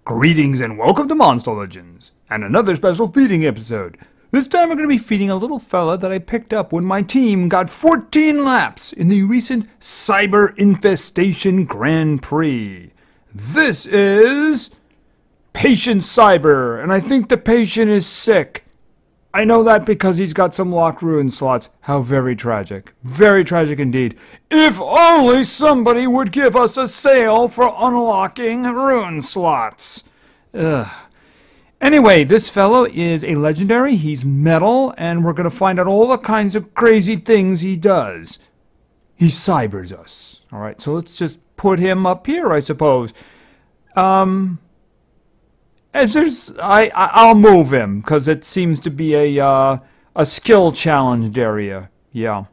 Greetings and welcome to Monster Legends, and another special feeding episode. This time we're going to be feeding a little fella that I picked up when my team got 14 laps in the recent Cyber Infestation Grand Prix. This is Patient Cyber, and I think the patient is sick. I know that because he's got some locked ruin slots. How very tragic. Very tragic indeed. If only somebody would give us a sale for unlocking ruin slots. Ugh. Anyway, this fellow is a legendary. He's metal, and we're going to find out all the kinds of crazy things he does. He cybers us. Alright, so let's just put him up here, I suppose. I'll move him because it seems to be a skill challenged area. Yeah.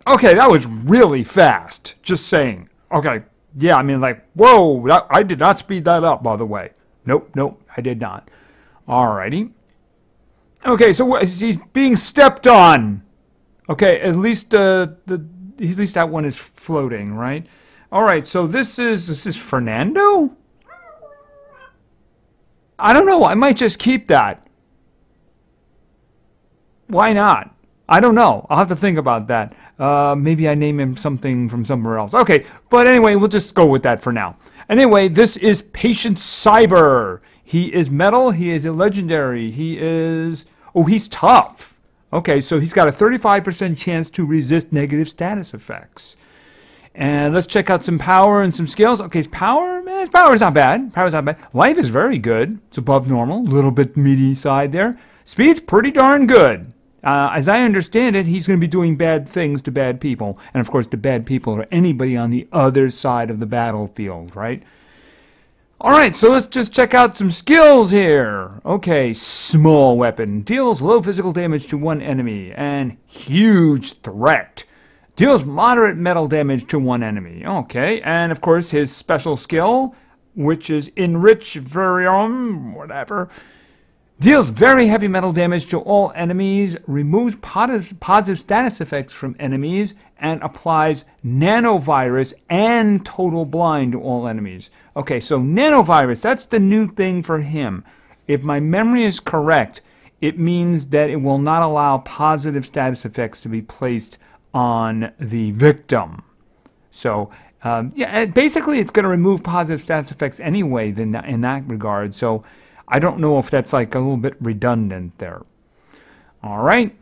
Okay, that was really fast. Just saying. Okay. Yeah, I mean, like, whoa, I did not speed that up, by the way. Nope, I did not. Alrighty. Okay, so he's being stepped on. Okay, at least that one is floating, right? All right, so this is Fernando? I don't know. I might just keep that. Why not? I don't know. I'll have to think about that. Maybe I name him something from somewhere else. Okay, but anyway, we'll just go with that for now. Anyway, this is Patient Cyber. He is metal. He is a legendary. He is... Oh, he's tough. Okay, so he's got a 35% chance to resist negative status effects. And let's check out some power and some skills. Okay, his power's not bad. Power's not bad. Life is very good. It's above normal. A little bit meaty side there. Speed's pretty darn good. As I understand it, he's going to be doing bad things to bad people. And of course, the bad people are anybody on the other side of the battlefield, right? Alright, so let's just check out some skills here. Okay, small weapon. Deals low physical damage to one enemy. And huge threat. Deals moderate metal damage to one enemy. Okay, and of course his special skill, which is Enrich Virium, whatever. Deals very heavy metal damage to all enemies, removes positive status effects from enemies, and applies nanovirus and total blind to all enemies. Okay, so nanovirus, that's the new thing for him. If my memory is correct, it means that it will not allow positive status effects to be placed on the victim. So, yeah, basically it's going to remove positive status effects anyway in that regard. So, I don't know if that's like a little bit redundant there. All right.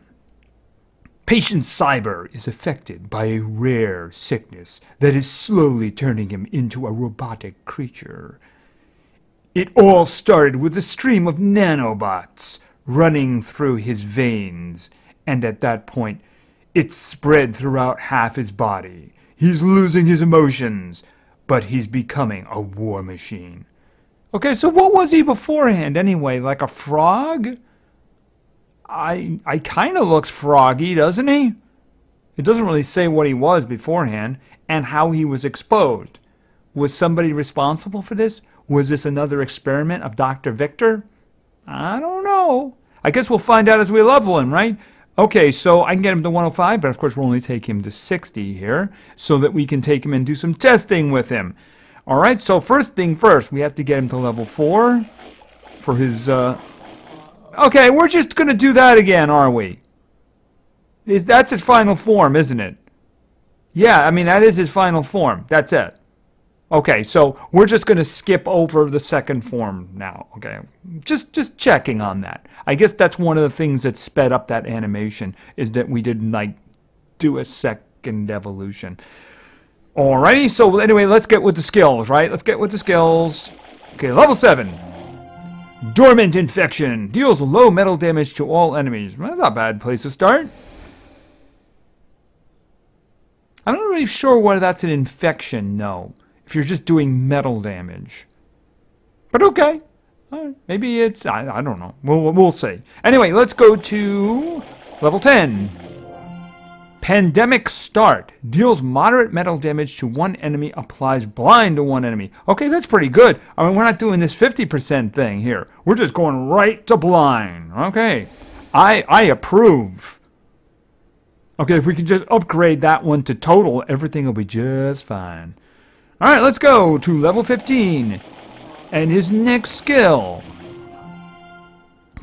Patient Cyber is affected by a rare sickness that is slowly turning him into a robotic creature. It all started with a stream of nanobots running through his veins, and at that point, it spread throughout half his body. He's losing his emotions, but he's becoming a war machine. Okay, so what was he beforehand anyway? Like a frog? I kind of looks froggy, doesn't he? It doesn't really say what he was beforehand and how he was exposed. Was somebody responsible for this? Was this another experiment of Dr. Victor? I don't know. I guess we'll find out as we level him, right? Okay, so I can get him to 105, but of course we'll only take him to 60 here so that we can take him and do some testing with him. Alright, so first thing first, we have to get him to level 4 for his, Okay, we're just going to do that again, are we? That's his final form, isn't it? Yeah, I mean, that is his final form. That's it. Okay, so we're just going to skip over the second form now, okay? Just checking on that. I guess that's one of the things that sped up that animation, is that we didn't, like, do a second evolution. Alrighty, so anyway, let's get with the skills, right? Let's get with the skills. Okay, level 7. Dormant Infection. Deals low metal damage to all enemies. Well, that's not a bad place to start. I'm not really sure whether that's an infection, no. If you're just doing metal damage. But okay. Maybe it's... I don't know. We'll see. Anyway, let's go to level 10. Pandemic Start. Deals moderate metal damage to one enemy, applies blind to one enemy. Okay, that's pretty good. I mean, we're not doing this 50% thing here. We're just going right to blind. Okay, I approve. Okay, if we can just upgrade that one to total, everything will be just fine. All right, let's go to level 15. And his next skill.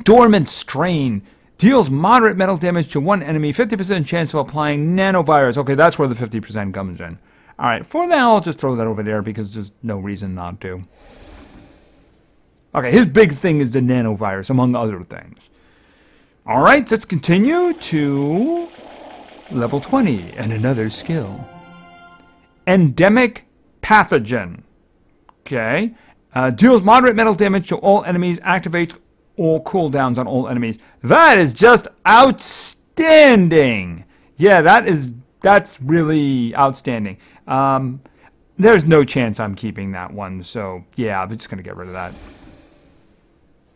Dormant Strain. Deals moderate metal damage to one enemy, 50% chance of applying nanovirus. Okay, that's where the 50% comes in. All right, for now, I'll just throw that over there because there's no reason not to. Okay, his big thing is the nanovirus, among other things. All right, let's continue to level 20 and another skill. Endemic Pathogen. Okay, deals moderate metal damage to all enemies, activates all cooldowns on all enemies. That is just outstanding. Yeah, that's really outstanding. There's no chance I'm keeping that one, so yeah, I'm just gonna get rid of that.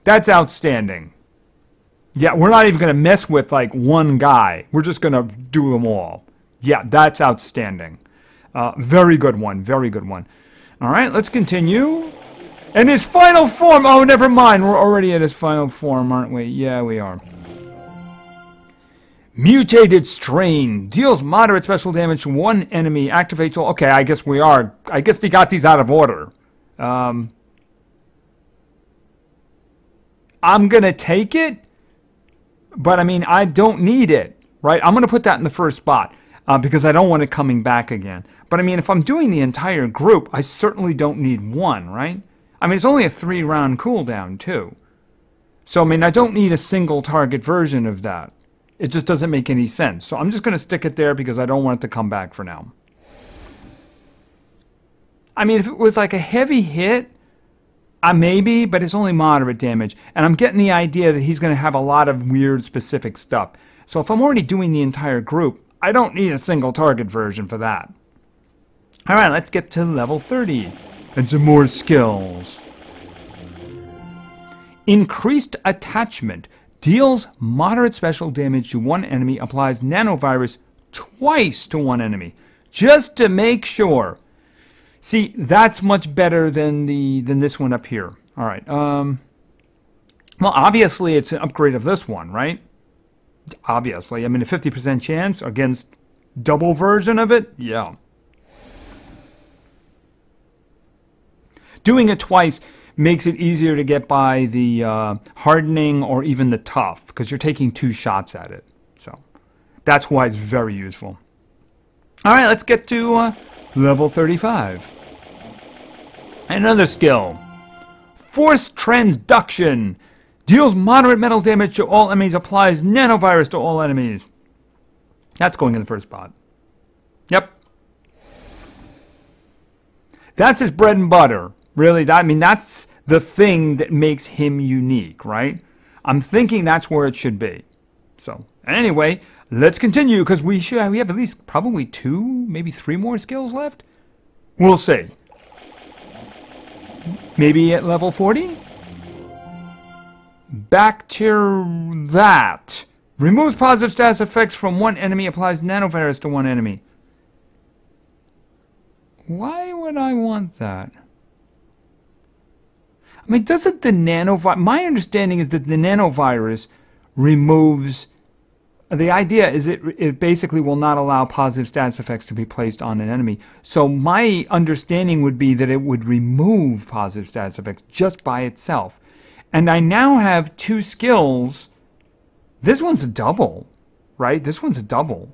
That's outstanding. Yeah, we're not even gonna mess with like one guy. We're just gonna do them all. Yeah, that's outstanding. Very good one, very good one. All right, let's continue. And his final form, oh, never mind. We're already at his final form, aren't we? Yeah, we are. Mutated Strain. Deals moderate special damage to one enemy. Activates all. Okay, I guess we are. I guess they got these out of order. I'm going to take it. But, I mean, I don't need it. Right? I'm going to put that in the first spot. Because I don't want it coming back again. But, I mean, if I'm doing the entire group, I certainly don't need one, right? I mean, it's only a 3-round cooldown, too. So, I mean, I don't need a single target version of that. It just doesn't make any sense. So I'm just going to stick it there because I don't want it to come back for now. I mean, if it was like a heavy hit, maybe, but it's only moderate damage. And I'm getting the idea that he's going to have a lot of weird specific stuff. So if I'm already doing the entire group, I don't need a single target version for that. All right, let's get to level 30. And some more skills. Increased Attachment. Deals moderate special damage to one enemy. Applies nanovirus twice to one enemy. Just to make sure. See, that's much better than this one up here. All right. Well, obviously, it's an upgrade of this one, right? Obviously. I mean, a 50% chance against double version of it? Yeah. Doing it twice makes it easier to get by the hardening or even the tough, because you're taking 2 shots at it. So that's why it's very useful. All right, let's get to level 35. Another skill. Force Transduction. Deals moderate metal damage to all enemies, applies nanovirus to all enemies. That's going in the first spot. Yep. That's his bread and butter. Really, I mean, that's the thing that makes him unique, right? I'm thinking that's where it should be. So, anyway, let's continue, because we have at least probably 2, maybe 3 more skills left. We'll see. Maybe at level 40? Back to that. Removes positive status effects from one enemy, applies nanovirus to one enemy. Why would I want that? I mean, doesn't the nanovirus... My understanding is that the nanovirus removes... The idea is it basically will not allow positive status effects to be placed on an enemy. So my understanding would be that it would remove positive status effects just by itself. And I now have 2 skills. This one's a double, right? This one's a double.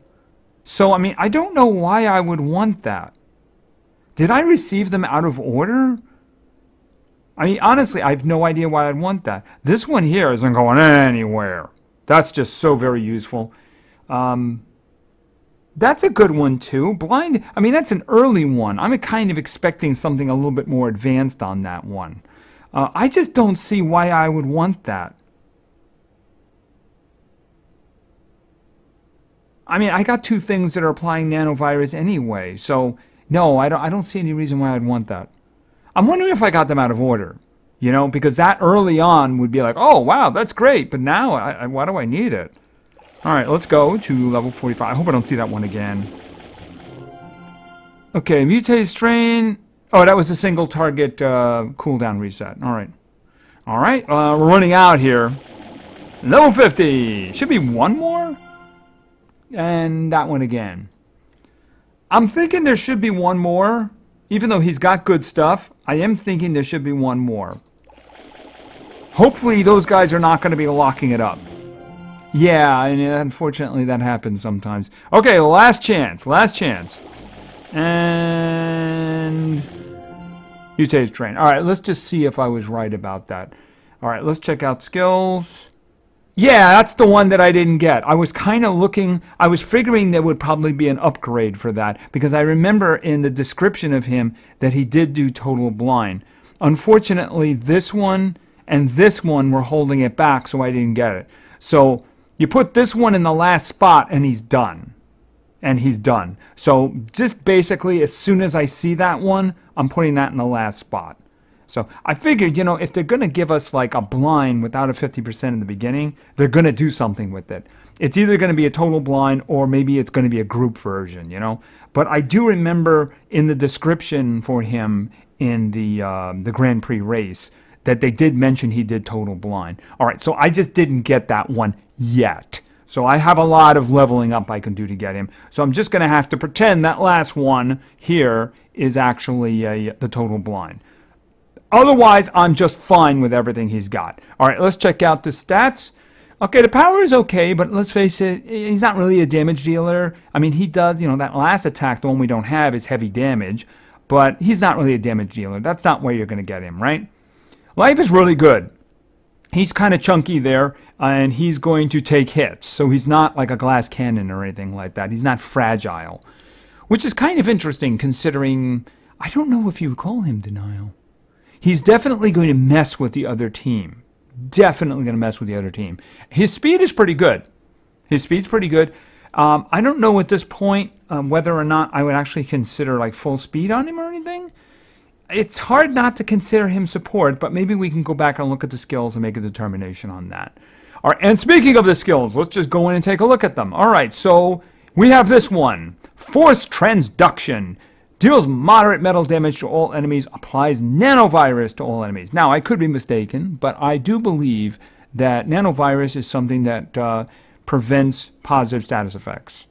So, I mean, I don't know why I would want that. Did I receive them out of order? I mean, honestly, I have no idea why I'd want that. This one here isn't going anywhere. That's just so very useful. That's a good one, too. Blind, I mean, that's an early one. I'm kind of expecting something a little bit more advanced on that one. I just don't see why I would want that. I mean, I got 2 things that are applying nanovirus anyway, so no, I don't see any reason why I'd want that. I'm wondering if I got them out of order, you know, because that early on would be like, oh, wow, that's great, but now, why do I need it? All right, let's go to level 45. I hope I don't see that one again. Okay, mutate strain. Oh, that was a single target cooldown reset. All right. All right, we're running out here. Level 50. Should be one more. And that one again. I'm thinking there should be one more. Even though he's got good stuff, I am thinking there should be one more. Hopefully those guys are not going to be locking it up. Yeah, and unfortunately that happens sometimes. Okay, last chance. Last chance. And... mutate train. All right, let's just see if I was right about that. All right, let's check out skills. Yeah, that's the one that I didn't get. I was kind of looking, I was figuring there would probably be an upgrade for that because I remember in the description of him that he did do total blind. Unfortunately, this one and this one were holding it back, so I didn't get it. So you put this one in the last spot and he's done. And he's done. So just basically as soon as I see that one, I'm putting that in the last spot. So I figured, you know, if they're going to give us like a blind without a 50% in the beginning, they're going to do something with it. It's either going to be a total blind or maybe it's going to be a group version, you know. But I do remember in the description for him in the Grand Prix race that they did mention he did total blind. All right, so I just didn't get that one yet. So I have a lot of leveling up I can do to get him. So I'm just going to have to pretend that last one here is actually the total blind. Otherwise, I'm just fine with everything he's got. All right, let's check out the stats. Okay, the power is okay, but let's face it, he's not really a damage dealer. I mean, he does, you know, that last attack, the one we don't have, is heavy damage, but he's not really a damage dealer. That's not where you're going to get him, right? Life is really good. He's kind of chunky there, and he's going to take hits, so he's not like a glass cannon or anything like that. He's not fragile, which is kind of interesting considering, I don't know if you would call him denial. He's definitely going to mess with the other team. Definitely going to mess with the other team. His speed is pretty good. His speed's pretty good. I don't know at this point whether or not I would actually consider like full speed on him or anything. It's hard not to consider him support, but maybe we can go back and look at the skills and make a determination on that. All right, and speaking of the skills, let's just go in and take a look at them. All right, so we have this one. Force Transduction. Deals moderate metal damage to all enemies, applies nanovirus to all enemies. Now, I could be mistaken, but I do believe that nanovirus is something that prevents positive status effects.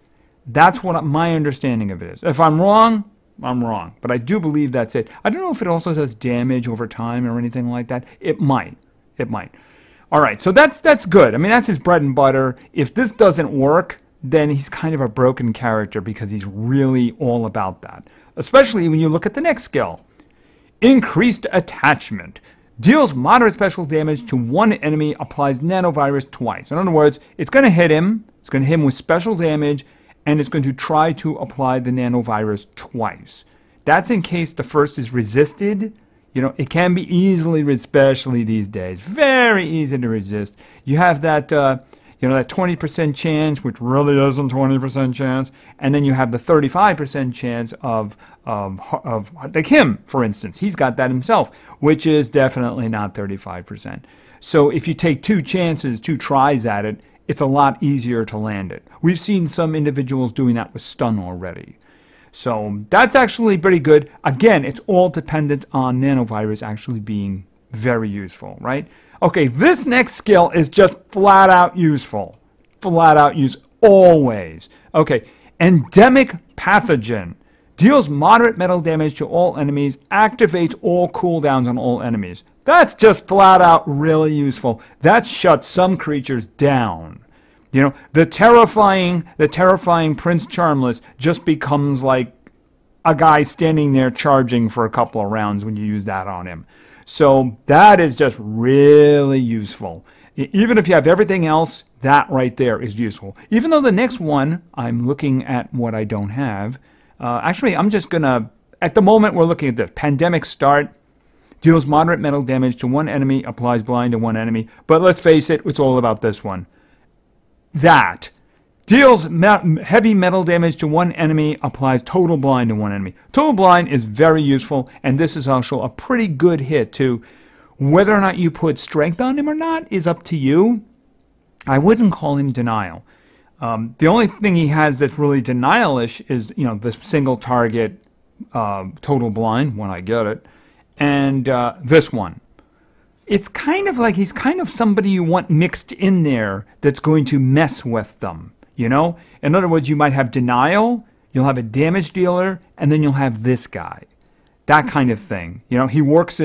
That's what my understanding of it is. If I'm wrong, I'm wrong. But I do believe that's it. I don't know if it also does damage over time or anything like that. It might. It might. All right, so that's good. I mean, that's his bread and butter. If this doesn't work, then he's kind of a broken character because he's really all about that. Especially when you look at the next skill. Increased Attachment. Deals moderate special damage to one enemy, applies nanovirus twice. In other words, it's going to hit him. It's going to hit him with special damage, and it's going to try to apply the nanovirus twice. That's in case the first is resisted. You know, it can be easily, especially these days, very easy to resist. You have that, you know, that 20% chance, which really isn't 20% chance, and then you have the 35% chance of like him, for instance. He's got that himself, which is definitely not 35%. So if you take two chances, two tries at it, it's a lot easier to land it. We've seen some individuals doing that with stun already. So that's actually pretty good. Again, it's all dependent on nanovirus actually being very useful, right? Okay, this next skill is just flat out useful. Flat out use always. Okay, Endemic Pathogen. Deals moderate metal damage to all enemies. Activates all cooldowns on all enemies. That's just flat out really useful. That shuts some creatures down. You know, the terrifying Prince Charmless just becomes like a guy standing there charging for a couple of rounds when you use that on him. So that is just really useful. Even if you have everything else, that right there is useful. Even though the next one, I'm looking at what I don't have. Actually, I'm just going to, at the moment, we're looking at the Pandemic Start. Deals moderate metal damage to one enemy, applies blind to one enemy. But let's face it, it's all about this one. That. Deals heavy metal damage to one enemy, applies total blind to one enemy. Total blind is very useful, and this is also a pretty good hit too. Whether or not you put strength on him or not is up to you. I wouldn't call him denial. The only thing he has that's really denial-ish is, you know, the single target total blind, when I get it, and this one. It's kind of like he's kind of somebody you want mixed in there that's going to mess with them, you know? In other words, you might have denial, you'll have a damage dealer, and then you'll have this guy. That kind of thing. You know, he works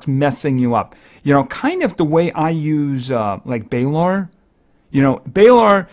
messing you up. You know, kind of the way I use like Baylor. You know, Baylor,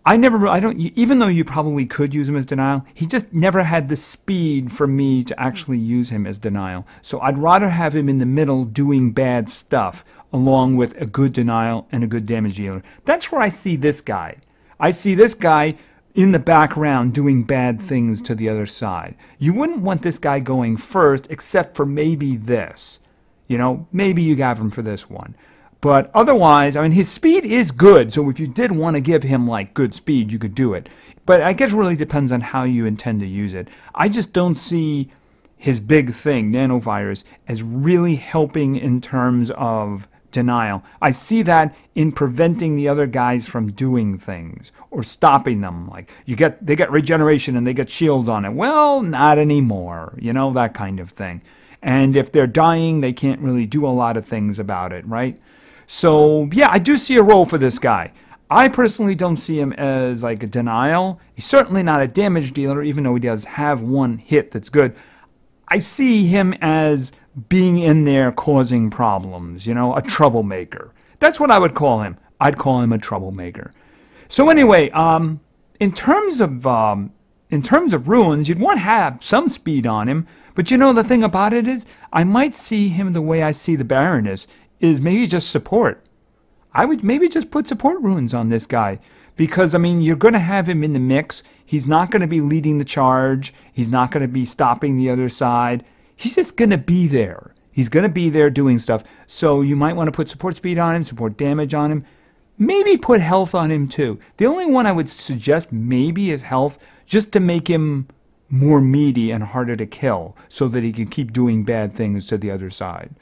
even though you probably could use him as denial, he just never had the speed for me to actually use him as denial. So I'd rather have him in the middle doing bad stuff along with a good denial and a good damage dealer. That's where I see this guy. I see this guy in the background doing bad things to the other side. You wouldn't want this guy going first except for maybe this. You know, maybe you got him for this one. But otherwise, I mean, his speed is good. So if you did want to give him like good speed, you could do it. But I guess it really depends on how you intend to use it. I just don't see his big thing, nanovirus, as really helping in terms of denial. I see that in preventing the other guys from doing things or stopping them. Like they get regeneration and they get shields on it. Well, not anymore. You know, that kind of thing. And if they're dying, they can't really do a lot of things about it, right? So, yeah, I do see a role for this guy. I personally don't see him as like a denial. He's certainly not a damage dealer, even though he does have one hit that's good. I see him as being in there causing problems, you know, a troublemaker. That's what I would call him. I'd call him a troublemaker. So anyway, in terms of runes, you'd want to have some speed on him. But you know, the thing about it is, I might see him the way I see the Baroness, is maybe just support. I would maybe just put support runes on this guy. Because, I mean, you're going to have him in the mix. He's not going to be leading the charge. He's not going to be stopping the other side. He's just going to be there. He's going to be there doing stuff. So you might want to put support speed on him, support damage on him. Maybe put health on him too. The only one I would suggest maybe is health, just to make him more meaty and harder to kill so that he can keep doing bad things to the other side.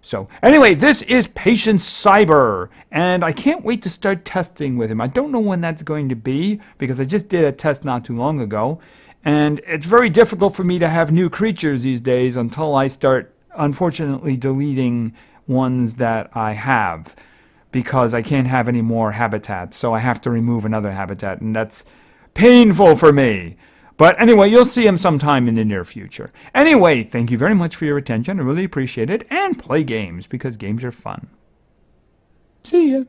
So anyway, this is Patience Cyber, and I can't wait to start testing with him. I don't know when that's going to be because I just did a test not too long ago, and it's very difficult for me to have new creatures these days until I start, unfortunately, deleting ones that I have because I can't have any more habitats, so I have to remove another habitat, and that's painful for me. But anyway, you'll see him sometime in the near future. Anyway, thank you very much for your attention. I really appreciate it. And play games, because games are fun. See ya.